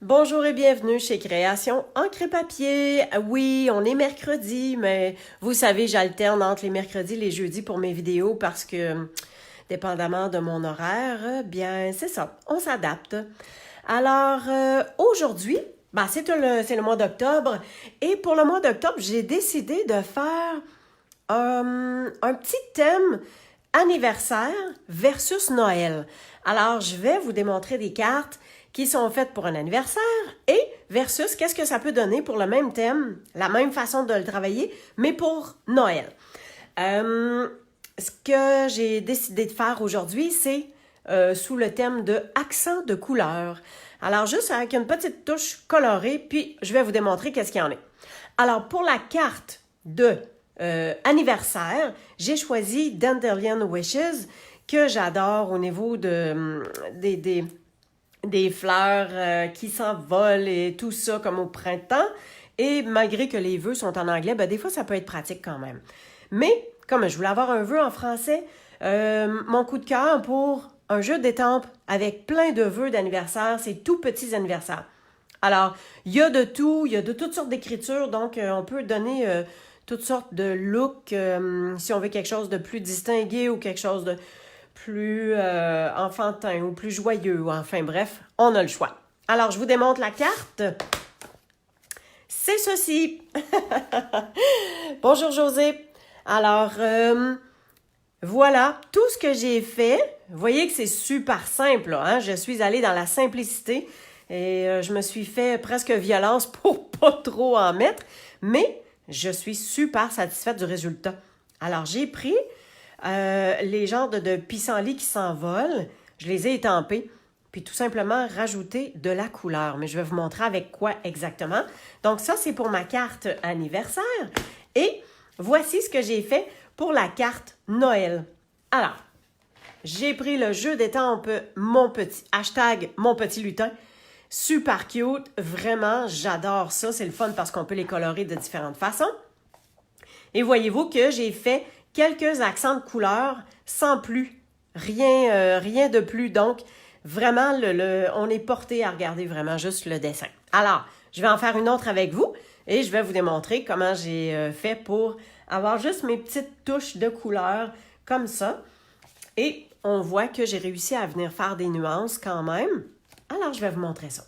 Bonjour et bienvenue chez Création Encre Papier. Oui, on est mercredi, mais vous savez, j'alterne entre les mercredis et les jeudis pour mes vidéos parce que, dépendamment de mon horaire, bien, c'est ça, on s'adapte. Alors, aujourd'hui, c'est le mois d'octobre et pour le mois d'octobre, j'ai décidé de faire un petit thème anniversaire versus Noël. Alors, je vais vous démontrer des cartes qui sont faites pour un anniversaire et versus qu'est-ce que ça peut donner pour le même thème, la même façon de le travailler, mais pour Noël. Ce que j'ai décidé de faire aujourd'hui, c'est sous le thème de accent de couleur. Alors, juste avec une petite touche colorée, puis je vais vous démontrer qu'est-ce qu'il y en a. Alors, pour la carte de anniversaire, j'ai choisi Dandelion Wishes, que j'adore au niveau des fleurs qui s'envolent et tout ça comme au printemps. Et malgré que les vœux sont en anglais, des fois, ça peut être pratique quand même. Mais, comme je voulais avoir un vœu en français, mon coup de cœur pour un jeu d'étampes avec plein de vœux d'anniversaire, c'est tout petits anniversaires. Alors, il y a de tout, il y a de toutes sortes d'écritures, donc on peut donner toutes sortes de looks si on veut quelque chose de plus distingué ou quelque chose de plus enfantin ou plus joyeux, ou enfin bref, on a le choix. Alors, je vous démontre la carte. C'est ceci. Bonjour José. Alors, voilà tout ce que j'ai fait. Vous voyez que c'est super simple, là, hein? Je suis allée dans la simplicité et je me suis fait presque violence pour pas trop en mettre, mais je suis super satisfaite du résultat. Alors, j'ai pris les genres de pissenlits qui s'envolent, je les ai étampés, puis tout simplement rajouter de la couleur. Mais je vais vous montrer avec quoi exactement. Donc ça, c'est pour ma carte anniversaire. Et voici ce que j'ai fait pour la carte Noël. Alors, j'ai pris le jeu d'étampes mon petit lutin. Super cute, vraiment, j'adore ça. C'est le fun parce qu'on peut les colorer de différentes façons. Et voyez-vous que j'ai fait quelques accents de couleur sans plus. Rien de plus. Donc, vraiment, on est porté à regarder vraiment juste le dessin. Alors, je vais en faire une autre avec vous et je vais vous démontrer comment j'ai fait pour avoir juste mes petites touches de couleur comme ça. Et on voit que j'ai réussi à venir faire des nuances quand même. Alors, je vais vous montrer ça.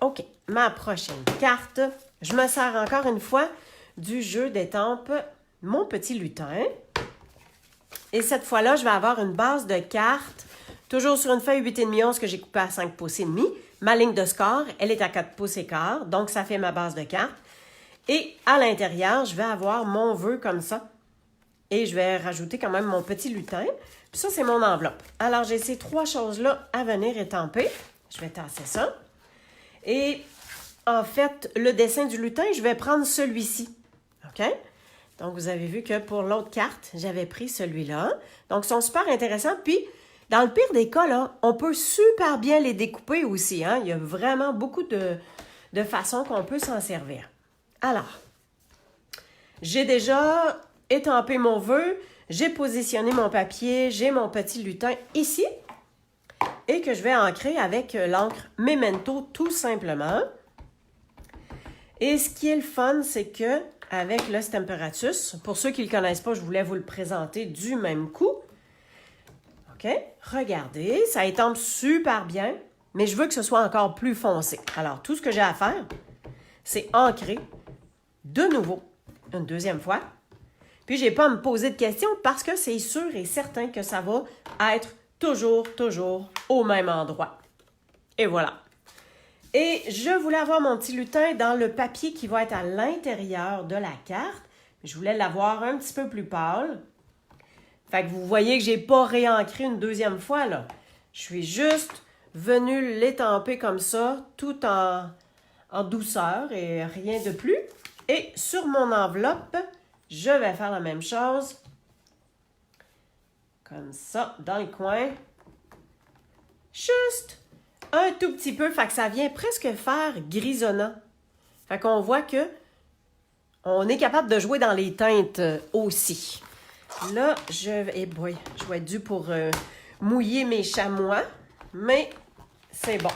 OK, ma prochaine carte. Je me sers encore une fois du jeu d'étampes Mon Petit Lutin. Et cette fois-là, je vais avoir une base de cartes, toujours sur une feuille 8,5 onces que j'ai coupée à 5 pouces et demi. Ma ligne de score, elle est à 4 pouces et quart, donc ça fait ma base de cartes. Et à l'intérieur, je vais avoir mon vœu comme ça. Et je vais rajouter quand même mon petit lutin. Puis ça, c'est mon enveloppe. Alors, j'ai ces trois choses-là à venir étamper. Je vais tasser ça. Et en fait, le dessin du lutin, je vais prendre celui-ci. OK? Donc, vous avez vu que pour l'autre carte, j'avais pris celui-là. Donc, ils sont super intéressants. Puis, dans le pire des cas, là, on peut super bien les découper aussi. Hein? Il y a vraiment beaucoup de façons qu'on peut s'en servir. Alors, j'ai déjà étampé mon vœu. J'ai positionné mon papier. J'ai mon petit lutin ici. Et que je vais ancrer avec l'encre Memento, tout simplement. Et ce qui est le fun, c'est que avec le Stemperatus, pour ceux qui ne le connaissent pas, je voulais vous le présenter du même coup. OK? Regardez, ça étampe super bien, mais je veux que ce soit encore plus foncé. Alors, tout ce que j'ai à faire, c'est ancrer de nouveau, une deuxième fois. Puis, je n'ai pas à me poser de questions parce que c'est sûr et certain que ça va être toujours au même endroit. Et voilà. Et je voulais avoir mon petit lutin dans le papier qui va être à l'intérieur de la carte. Je voulais l'avoir un petit peu plus pâle. Fait que vous voyez que je n'ai pas réancré une deuxième fois, là. Je suis juste venue l'étamper comme ça, tout en douceur et rien de plus. Et sur mon enveloppe, je vais faire la même chose. Comme ça, dans le coin. Juste un tout petit peu, fait que ça vient presque faire grisonnant. Fait qu'on voit que on est capable de jouer dans les teintes aussi. Là, je vais être due pour mouiller mes chamois, mais c'est bon.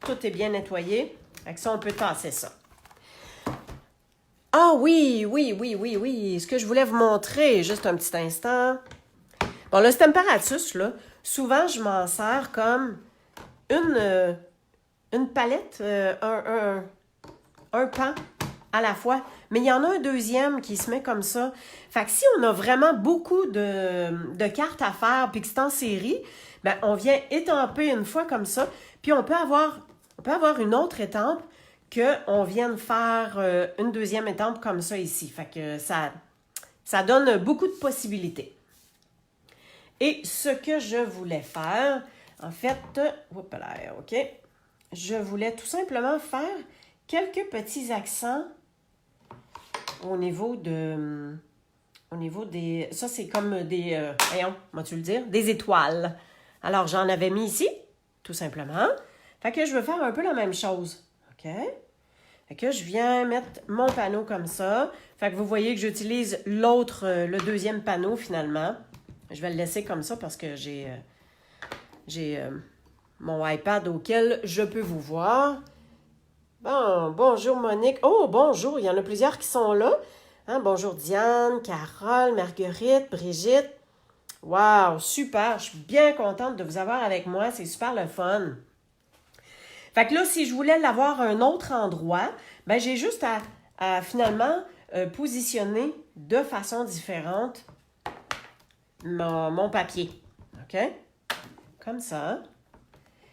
tout est bien nettoyé. Avec ça, on peut tasser ça. Ah oui, ce que je voulais vous montrer, juste un petit instant. Bon, le Stemperatus, là, souvent, je m'en sers comme une palette, un pan à la fois. Mais il y en a un deuxième qui se met comme ça. Fait que si on a vraiment beaucoup de cartes à faire puis que c'est en série, ben on vient étamper une fois comme ça. Puis on peut avoir une autre étampe qu'on vienne faire une deuxième étampe comme ça ici. Fait que ça donne beaucoup de possibilités. Et ce que je voulais faire, en fait, OK, je voulais tout simplement faire quelques petits accents au niveau des... Ça, c'est comme des... voyons, comment-tu le dire? Des étoiles. Alors, j'en avais mis ici, tout simplement. Fait que je veux faire un peu la même chose. OK? Fait que je viens mettre mon panneau comme ça. Fait que vous voyez que j'utilise le deuxième panneau, finalement. Je vais le laisser comme ça parce que j'ai mon iPad auquel je peux vous voir. Bon, bonjour Monique. Oh, bonjour, il y en a plusieurs qui sont là. Hein, bonjour Diane, Carole, Marguerite, Brigitte. Wow, super, je suis bien contente de vous avoir avec moi, c'est super le fun. Fait que là, si je voulais l'avoir à un autre endroit, ben j'ai juste à finalement positionner de façon différente mon papier. OK? Comme ça.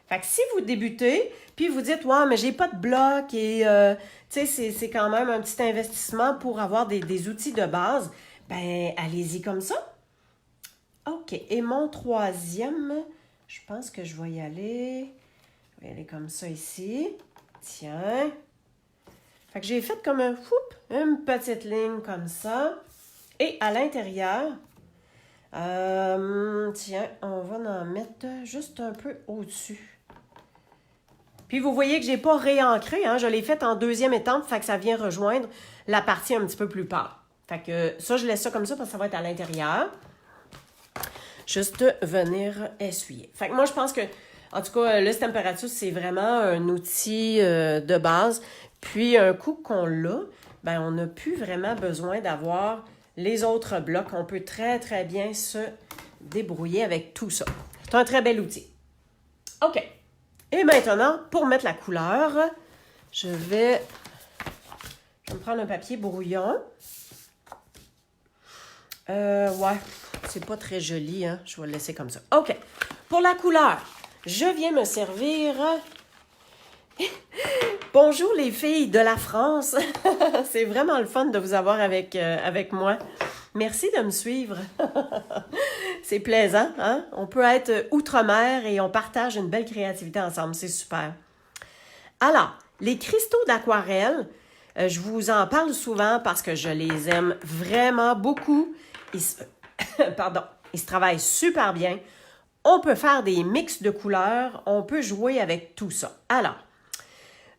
Fait que si vous débutez, puis vous dites, ouais, mais j'ai pas de bloc et, tu sais, c'est quand même un petit investissement pour avoir des outils de base, ben, allez-y comme ça. OK. Et mon troisième, je pense que je vais y aller. Je vais y aller comme ça ici. Tiens. Fait que j'ai fait comme une petite ligne comme ça. Et à l'intérieur, tiens, on va en mettre juste un peu au-dessus. Puis vous voyez que je n'ai pas réancré, hein? Je l'ai fait en deuxième étape, fait que ça vient rejoindre la partie un petit peu plus pâle. Fait que ça, je laisse ça comme ça parce que ça va être à l'intérieur. Juste venir essuyer. Fait que moi, je pense que, en tout cas, le Stemperatus, c'est vraiment un outil de base. Puis un coup qu'on l'a, ben on n'a plus vraiment besoin d'avoir les autres blocs. On peut très, très bien se débrouiller avec tout ça. C'est un très bel outil. OK. Et maintenant, pour mettre la couleur, je vais me prendre un papier brouillon. Ouais, c'est pas très joli, hein? Je vais le laisser comme ça. OK. Pour la couleur, je viens me servir... Bonjour les filles de la France. C'est vraiment le fun de vous avoir avec moi. Merci de me suivre. C'est plaisant, hein? On peut être outre-mer et on partage une belle créativité ensemble. C'est super. Alors, les cristaux d'aquarelle, je vous en parle souvent parce que je les aime vraiment beaucoup. Ils se travaillent super bien. On peut faire des mix de couleurs. On peut jouer avec tout ça. Alors,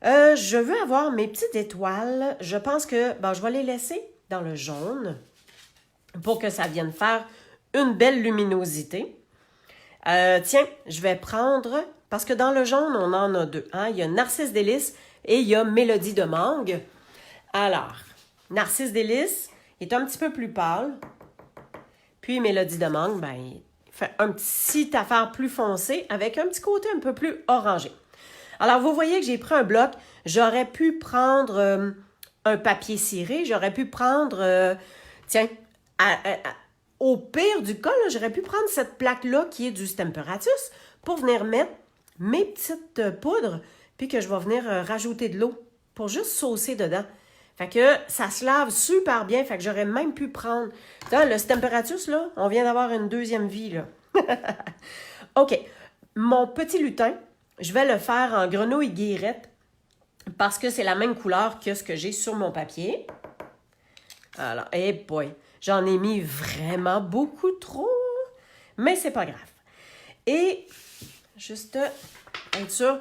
je veux avoir mes petites étoiles. Je pense que je vais les laisser dans le jaune pour que ça vienne faire une belle luminosité. Tiens, je vais prendre, parce que dans le jaune, on en a deux. Hein? Il y a Narcisse Délice et il y a Mélodie de Mangue. Alors, Narcisse Délice est un petit peu plus pâle. Puis Mélodie de Mangue, ben, il fait un petit affaire plus foncé avec un petit côté un peu plus orangé. Alors, vous voyez que j'ai pris un bloc. J'aurais pu prendre un papier ciré. J'aurais pu prendre, tiens, au pire du cas, j'aurais pu prendre cette plaque-là qui est du Stemperatus pour venir mettre mes petites poudres puis que je vais venir rajouter de l'eau pour juste saucer dedans. Fait que ça se lave super bien. Fait que j'aurais même pu prendre... Dans le Stemperatus, là, on vient d'avoir une deuxième vie, là. OK. Mon petit lutin, je vais le faire en grenouille guillerette parce que c'est la même couleur que ce que j'ai sur mon papier. Alors, hey boy, j'en ai mis vraiment beaucoup trop, mais c'est pas grave. Et juste être sûr,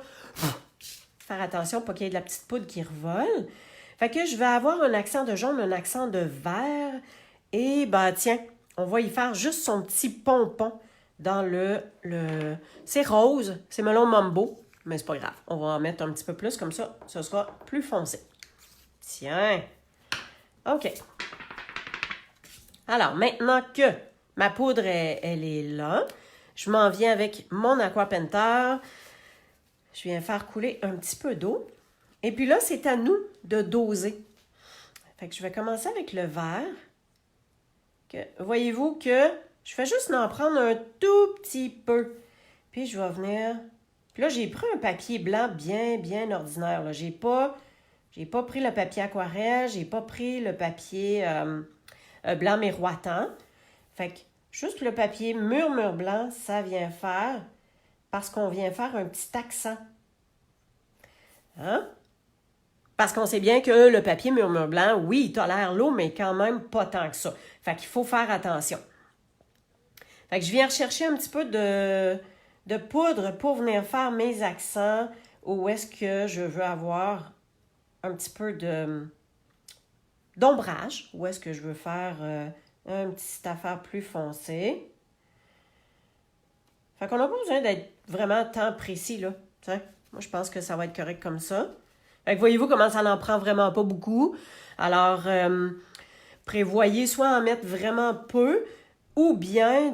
faire attention pour qu'il y ait de la petite poudre qui revole. Fait que je vais avoir un accent de jaune, un accent de vert. Et tiens, on va y faire juste son petit pompon dans c'est rose, c'est melon mambo. Mais c'est pas grave. On va en mettre un petit peu plus, comme ça, ce sera plus foncé. Tiens. OK. Alors, maintenant que ma poudre, elle est là, je m'en viens avec mon aquapenter. Je viens faire couler un petit peu d'eau. Et puis là, c'est à nous de doser. Fait que je vais commencer avec le vert. Voyez-vous que je fais juste en prendre un tout petit peu. Puis je vais venir... Puis là, j'ai pris un papier blanc bien ordinaire. J'ai pas pris le papier aquarelle, j'ai pas pris le papier blanc miroitant. Fait que juste le papier murmure blanc, ça vient faire parce qu'on vient faire un petit accent. Hein? Parce qu'on sait bien que le papier murmure blanc, oui, il tolère l'eau, mais quand même pas tant que ça. Fait qu'il faut faire attention. Fait que je viens rechercher un petit peu de poudre pour venir faire mes accents où est-ce que je veux avoir un petit peu d'ombrage, où est-ce que je veux faire un petit affaire plus foncée. Fait qu'on n'a pas besoin d'être vraiment tant précis, là. T'sais, moi, je pense que ça va être correct comme ça. Fait que voyez-vous comment ça n'en prend vraiment pas beaucoup. Alors, prévoyez soit en mettre vraiment peu ou bien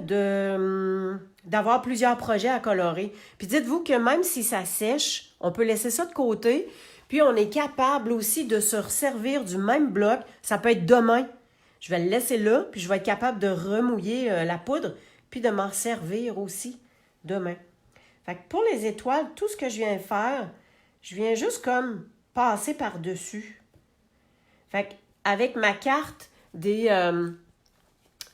d'avoir plusieurs projets à colorer. Puis dites-vous que même si ça sèche, on peut laisser ça de côté. Puis on est capable aussi de se resservir du même bloc. Ça peut être demain. Je vais le laisser là, puis je vais être capable de remouiller la poudre, puis de m'en servir aussi demain. Fait que pour les étoiles, tout ce que je viens faire, je viens juste comme passer par-dessus. Fait qu'avec ma carte de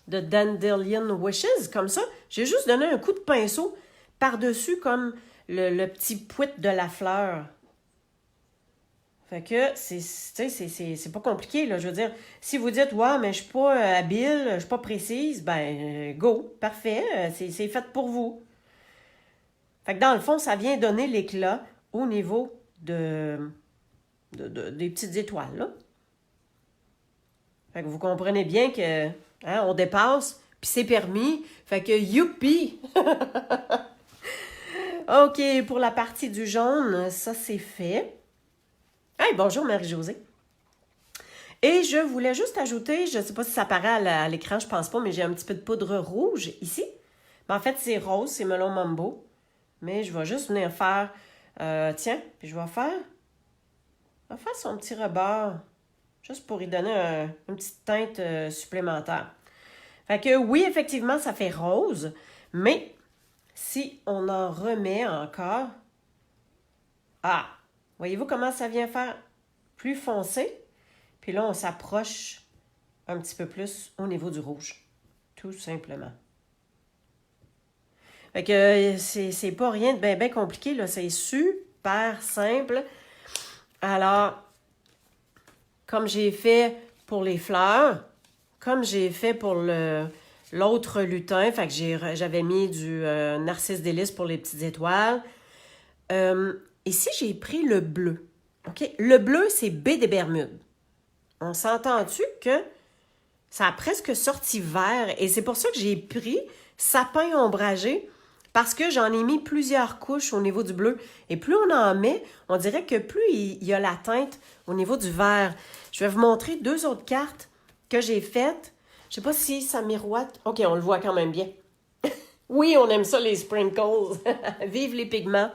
Dandelion Wishes, comme ça, j'ai juste donné un coup de pinceau par-dessus comme le petit pouit de la fleur. Fait que c'est pas compliqué, là. Je veux dire, si vous dites, ouais, mais je suis pas habile, je suis pas précise, ben, go, parfait, c'est fait pour vous. Fait que dans le fond, ça vient donner l'éclat au niveau des petites étoiles, là. Fait que vous comprenez bien que, hein, on dépasse, puis c'est permis. Fait que, youpi! OK, pour la partie du jaune, ça, c'est fait. Hey, bonjour Marie-Josée. Et je voulais juste ajouter, je ne sais pas si ça apparaît à l'écran, je pense pas, mais j'ai un petit peu de poudre rouge ici. Mais en fait, c'est rose, c'est melon mambo. Mais je vais juste venir faire, tiens, puis je vais faire son petit rebord, juste pour y donner une petite teinte supplémentaire. Fait que oui, effectivement, ça fait rose, mais si on en remet encore, ah, voyez-vous comment ça vient faire plus foncé? Puis là, on s'approche un petit peu plus au niveau du rouge, tout simplement. Fait que c'est pas rien de bien compliqué, là, c'est super simple. Alors, comme j'ai fait pour les fleurs, comme j'ai fait pour l'autre lutin, fait que j'avais mis du narcisse délice pour les petites étoiles. Ici, j'ai pris le bleu. OK? Le bleu, c'est baie des Bermudes. On s'entend-tu que ça a presque sorti vert et c'est pour ça que j'ai pris sapin ombragé parce que j'en ai mis plusieurs couches au niveau du bleu. Et plus on en met, on dirait que plus il y a la teinte au niveau du vert. Je vais vous montrer deux autres cartes que j'ai faites. Je ne sais pas si ça miroite. OK, on le voit quand même bien. Oui, on aime ça, les sprinkles. Vive les pigments.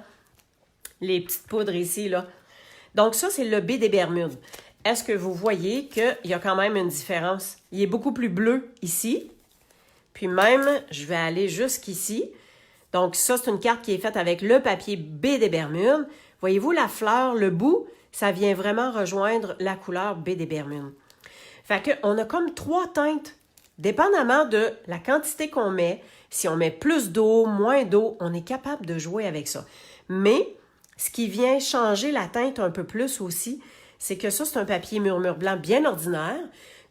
Les petites poudres ici, là. Donc ça, c'est le baie des Bermudes. Est-ce que vous voyez qu'il y a quand même une différence? Il est beaucoup plus bleu ici. Puis même, je vais aller jusqu'ici. Donc ça, c'est une carte qui est faite avec le papier baie des Bermudes. Voyez-vous, la fleur, le bout, ça vient vraiment rejoindre la couleur baie des Bermudes. Fait qu'on a comme trois teintes, dépendamment de la quantité qu'on met. Si on met plus d'eau, moins d'eau, on est capable de jouer avec ça. Mais ce qui vient changer la teinte un peu plus aussi, c'est que ça, c'est un papier murmure blanc bien ordinaire.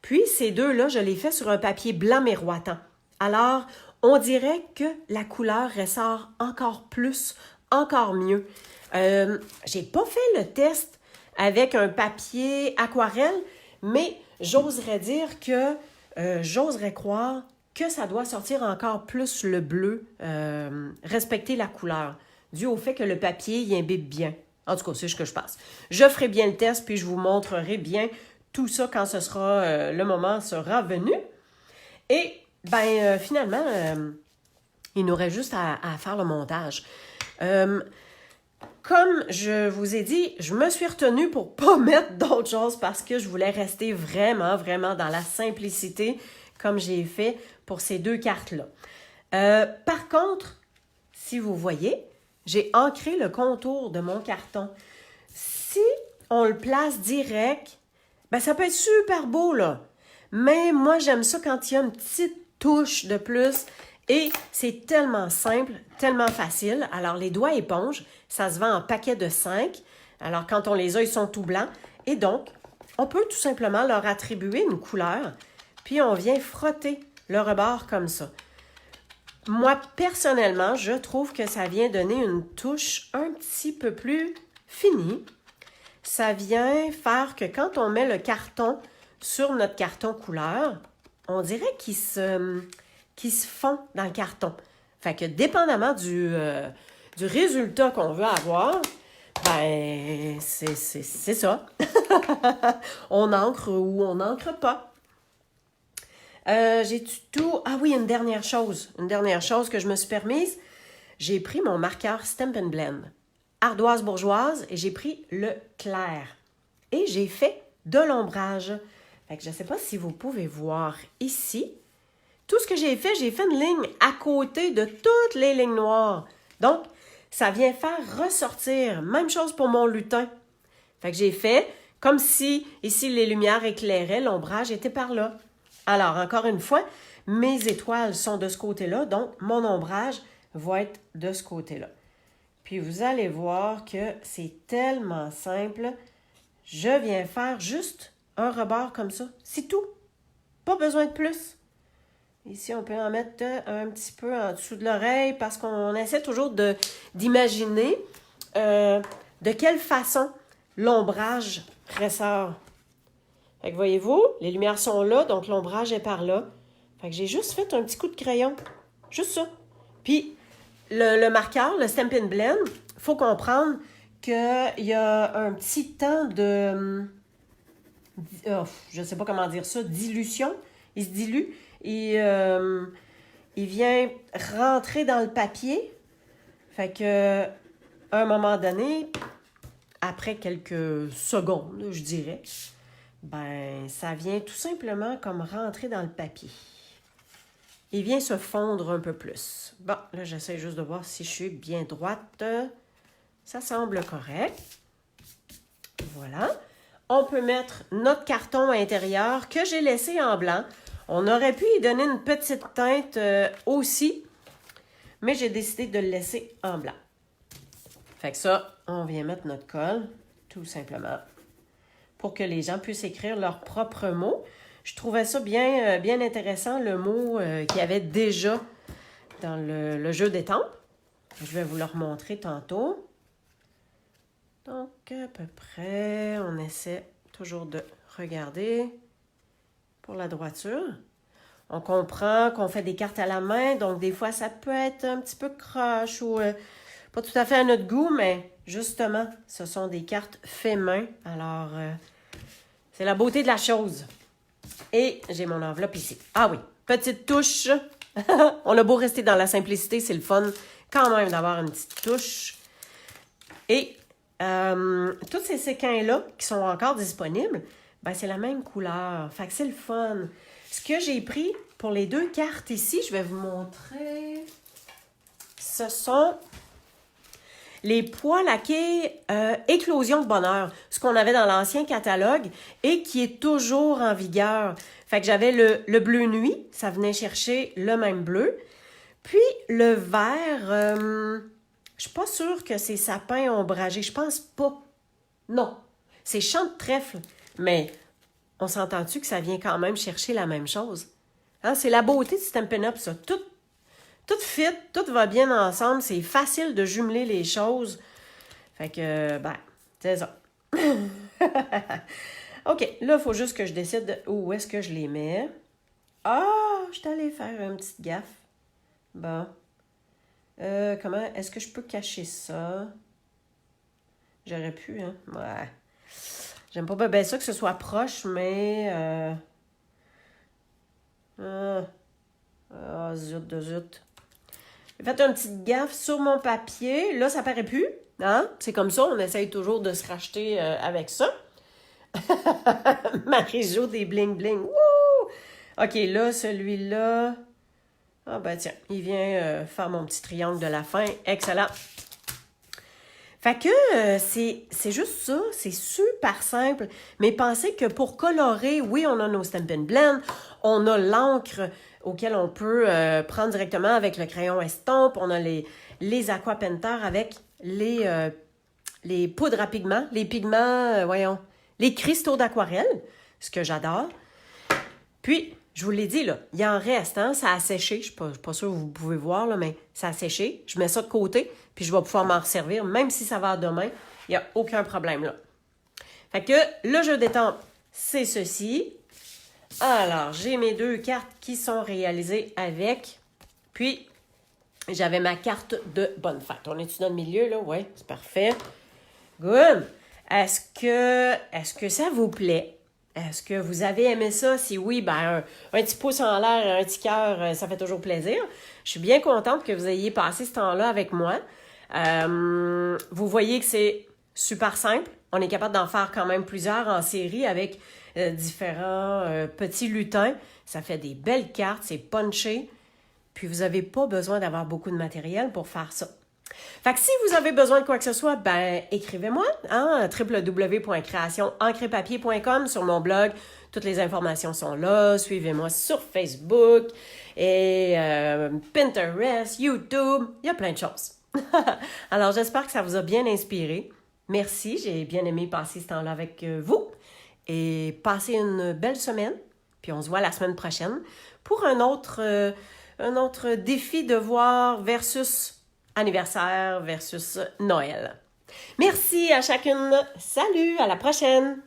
Puis, ces deux-là, je les fais sur un papier blanc miroitant. Alors, on dirait que la couleur ressort encore plus, encore mieux. J'ai pas fait le test avec un papier aquarelle, mais j'oserais dire que, j'oserais croire que ça doit sortir encore plus le bleu, respecter la couleur. dû au fait que le papier y imbibe bien. En tout cas, c'est ce que je pense. Je ferai bien le test, puis je vous montrerai bien tout ça quand ce sera le moment sera venu. Et finalement, il nous reste juste à faire le montage. Comme je vous ai dit, je me suis retenue pour pas mettre d'autres choses parce que je voulais rester vraiment, vraiment dans la simplicité comme j'ai fait pour ces deux cartes-là. Par contre, si vous voyez, j'ai ancré le contour de mon carton. Si on le place direct, ça peut être super beau, là. Mais moi, j'aime ça quand il y a une petite touche de plus. Et c'est tellement simple, tellement facile. Alors, les doigts éponges, ça se vend en paquet de 5. Alors, quand on les a, ils sont tout blancs. Et donc, on peut tout simplement leur attribuer une couleur. Puis, on vient frotter le rebord comme ça. Moi, personnellement, je trouve que ça vient donner une touche un petit peu plus finie. Ça vient faire que quand on met le carton sur notre carton couleur, on dirait qu'il se fond dans le carton. Fait que dépendamment du résultat qu'on veut avoir, c'est ça. On encre ou on n'encre pas. J'ai-tu tout? Ah oui, une dernière chose que je me suis permise. J'ai pris mon marqueur Stampin' Blend, ardoise bourgeoise, et j'ai pris le clair. Et j'ai fait de l'ombrage. Fait que je ne sais pas si vous pouvez voir ici. Tout ce que j'ai fait une ligne à côté de toutes les lignes noires. Donc, ça vient faire ressortir. Même chose pour mon lutin. Fait que j'ai fait comme si ici les lumières éclairaient, l'ombrage était par là. Alors, encore une fois, mes étoiles sont de ce côté-là, donc mon ombrage va être de ce côté-là. Puis vous allez voir que c'est tellement simple. Je viens faire juste un rebord comme ça. C'est tout. Pas besoin de plus. Ici, on peut en mettre un petit peu en dessous de l'oreille parce qu'on essaie toujours d'imaginer de quelle façon l'ombrage ressort. Fait que voyez-vous, les lumières sont là, donc l'ombrage est par là. Fait que j'ai juste fait un petit coup de crayon. Juste ça. Puis, le marqueur, le Stampin' Blend, il faut comprendre qu'il y a un petit temps de... je ne sais pas comment dire ça, dilution. Il se dilue. Il vient rentrer dans le papier. Fait que, à un moment donné, après quelques secondes, je dirais, ça vient tout simplement comme rentrer dans le papier. Il vient se fondre un peu plus. Bon, là, j'essaie juste de voir si je suis bien droite. Ça semble correct. Voilà. On peut mettre notre carton à l'intérieur que j'ai laissé en blanc. On aurait pu y donner une petite teinte aussi, mais j'ai décidé de le laisser en blanc. Fait que ça, on vient mettre notre colle, tout simplement, pour que les gens puissent écrire leurs propres mots. Je trouvais ça bien intéressant, le mot qu'il y avait déjà dans le jeu d'étampes. Je vais vous le remontrer tantôt. Donc, à peu près, on essaie toujours de regarder pour la droiture. On comprend qu'on fait des cartes à la main, donc des fois, ça peut être un petit peu croche ou pas tout à fait à notre goût, mais justement, ce sont des cartes fait main. Alors, c'est la beauté de la chose. Et j'ai mon enveloppe ici. Ah oui, petite touche. On a beau rester dans la simplicité, c'est le fun quand même d'avoir une petite touche. Et tous ces séquins-là qui sont encore disponibles, c'est la même couleur. Fait que c'est le fun. Ce que j'ai pris pour les deux cartes ici, je vais vous montrer. Ce sont les pois laqués Éclosion de bonheur, ce qu'on avait dans l'ancien catalogue et qui est toujours en vigueur. Fait que j'avais le bleu nuit, ça venait chercher le même bleu. Puis le vert, je suis pas sûre que c'est sapin ombragé, je pense pas. Non, c'est champ de trèfle, mais on s'entend-tu que ça vient quand même chercher la même chose? Hein? C'est la beauté de Stampin' Up, ça. Tout fit, tout va bien ensemble. C'est facile de jumeler les choses. Fait que, c'est ça. OK, là, il faut juste que je décide où est-ce que je les mets. Ah, je suis allée faire une petite gaffe. Bon. Comment est-ce que je peux cacher ça? J'aurais pu, hein? Ouais. J'aime pas bien ça que ce soit proche, mais... zut de zut. J'ai fait une petite gaffe sur mon papier. Là, ça paraît plus. Hein? C'est comme ça, on essaye toujours de se racheter avec ça. Marie-Jo des bling-bling. Wouh! OK, là, celui-là... Ah ben tiens, il vient faire mon petit triangle de la fin. Excellent. Fait que c'est juste ça, c'est super simple. Mais pensez que pour colorer, oui, on a nos Stampin' Blend, on a l'encre auquel on peut prendre directement avec le crayon estompe, on a les Aqua Painter avec les poudres à pigments, les pigments, les cristaux d'aquarelle, ce que j'adore. Puis, je vous l'ai dit, là, il en reste, hein, ça a séché. Je ne suis pas sûre que vous pouvez voir, là, mais ça a séché. Je mets ça de côté, puis je vais pouvoir m'en resservir, même si ça va à demain. Il n'y a aucun problème, là. Fait que le jeu d'étampes, c'est ceci. Alors, j'ai mes 2 cartes qui sont réalisées avec. Puis, j'avais ma carte de bonne fête. On est-tu dans le milieu, là? Oui, c'est parfait. Good. Est-ce que ça vous plaît? Est-ce que vous avez aimé ça? Si oui, ben un petit pouce en l'air, un petit cœur, ça fait toujours plaisir. Je suis bien contente que vous ayez passé ce temps-là avec moi. Vous voyez que c'est super simple. On est capable d'en faire quand même plusieurs en série avec différents petits lutins. Ça fait des belles cartes, c'est punché. Puis vous n'avez pas besoin d'avoir beaucoup de matériel pour faire ça. Fait que si vous avez besoin de quoi que ce soit, ben écrivez-moi, hein, www.creationencrepapier.com sur mon blog. Toutes les informations sont là. Suivez-moi sur Facebook et Pinterest, YouTube. Il y a plein de choses. Alors, j'espère que ça vous a bien inspiré. Merci, j'ai bien aimé passer ce temps-là avec vous. Et passez une belle semaine. Puis on se voit la semaine prochaine pour un autre défi devoir versus anniversaire versus Noël. Merci à chacune. Salut, à la prochaine.